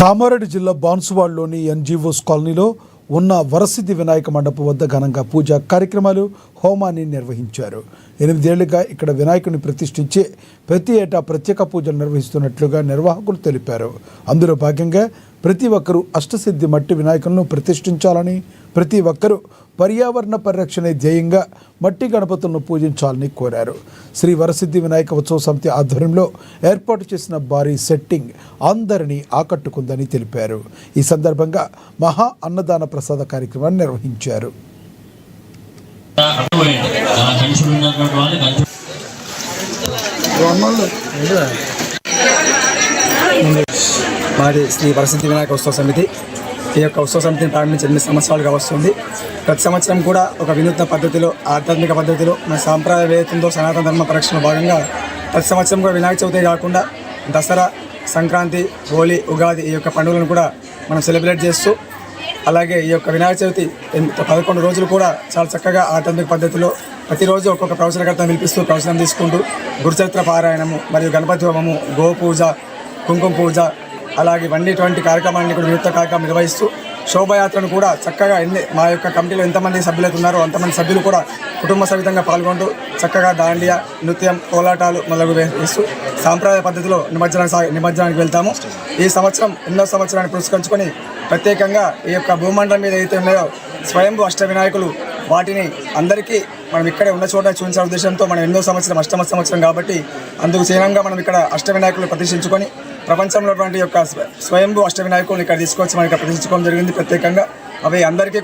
కామారెడ్డి జిల్లా బాన్సువాడలోని ఎన్జీఓస్ కాలనీలో ఉన్న వరసిద్ధి వినాయక మండపం వద్ద ఘనంగా పూజా కార్యక్రమాలు హోమాన్ని నిర్వహించారు. 8 ఏళ్లుగా ఇక్కడ వినాయకుని ప్రతిష్ఠించి ప్రతి ఏటా ప్రత్యేక పూజలు నిర్వహిస్తున్నట్లుగా నిర్వాహకులు తెలిపారు. అందులో భాగంగా ప్రతి ఒక్కరూ అష్టసిద్ధి మట్టి వినాయకులను ప్రతిష్ఠించాలని, ప్రతి ఒక్కరూ పర్యావరణ పరిరక్షణ ధ్యేయంగా మట్టి గణపతులను పూజించాలని కోరారు. శ్రీ వరసిద్ధి వినాయక ఉత్సవ సమితి ఆధ్వర్యంలో ఏర్పాటు చేసిన భారీ సెట్టింగ్ అందరినీ ఆకట్టుకుందని తెలిపారు. ఈ సందర్భంగా మహా అన్నదాన ప్రసాద కార్యక్రమాన్ని నిర్వహించారు. మాది శ్రీ వరసిద్ధి వినాయక ఉత్సవ సమితి. ఈ యొక్క ఉత్సవ సమితిని ప్రారంభించి 8 సంవత్సరాలుగా వస్తుంది. ప్రతి సంవత్సరం కూడా ఒక వినూత్న పద్ధతిలో, ఆధ్యాత్మిక పద్ధతిలో మన సాంప్రదాయ వేదంతో సనాతన ధర్మ పరిరక్షణ భాగంగా ప్రతి సంవత్సరం కూడా వినాయక చవితి కాకుండా దసరా, సంక్రాంతి, హోలీ, ఉగాది ఈ యొక్క పండుగలను కూడా మనం సెలబ్రేట్ చేస్తూ, అలాగే ఈ యొక్క వినాయక చవితి 11 రోజులు కూడా చాలా చక్కగా ఆధ్యాత్మిక పద్ధతిలో ప్రతిరోజు ఒక్కొక్క ప్రవచనకర్తను పిలిపిస్తూ ప్రవచనం తీసుకుంటూ గురుచరిత్ర పారాయణము మరియు గణపతి హోమము, గోపూజ, కుంకుమ పూజ, అలాగే ఇటువంటి కార్యక్రమాన్ని కూడా వినూత్న కార్యక్రమం నిర్వహిస్తూ శోభయాత్రను కూడా చక్కగా మా యొక్క కమిటీలో ఎంతమంది సభ్యులు ఉన్నారో అంతమంది సభ్యులు కూడా కుటుంబ సహితంగా పాల్గొంటూ చక్కగా దాండియా, నృత్యం, కోలాటాలు మొదలు వేస్తూ సాంప్రదాయ పద్ధతిలో నిమజ్జనానికి వెళ్తాము. ఈ సంవత్సరం 8వ సంవత్సరాన్ని పురస్కరించుకొని ప్రత్యేకంగా ఈ యొక్క భూమండలం మీద ఏదైతే ఉన్నాయో స్వయంభూ అష్ట వినాయకులు, వాటిని అందరికీ మనం ఇక్కడే ఉన్న చోట చూపించే ఉద్దేశంతో మనం 8వ సంవత్సరం, 8వ సంవత్సరం కాబట్టి అందుకు చిహ్నంగా మనం ఇక్కడ అష్ట వినాయకులు ప్రతిష్ఠించుకొని ప్రపంచంలో యొక్క స్వయంభూ అష్ట వినాయకులను ఇక్కడ తీసుకొచ్చి మనం ఇక్కడ ప్రతిష్ఠించుకోవడం జరిగింది. ప్రత్యేకంగా అవి అందరికీ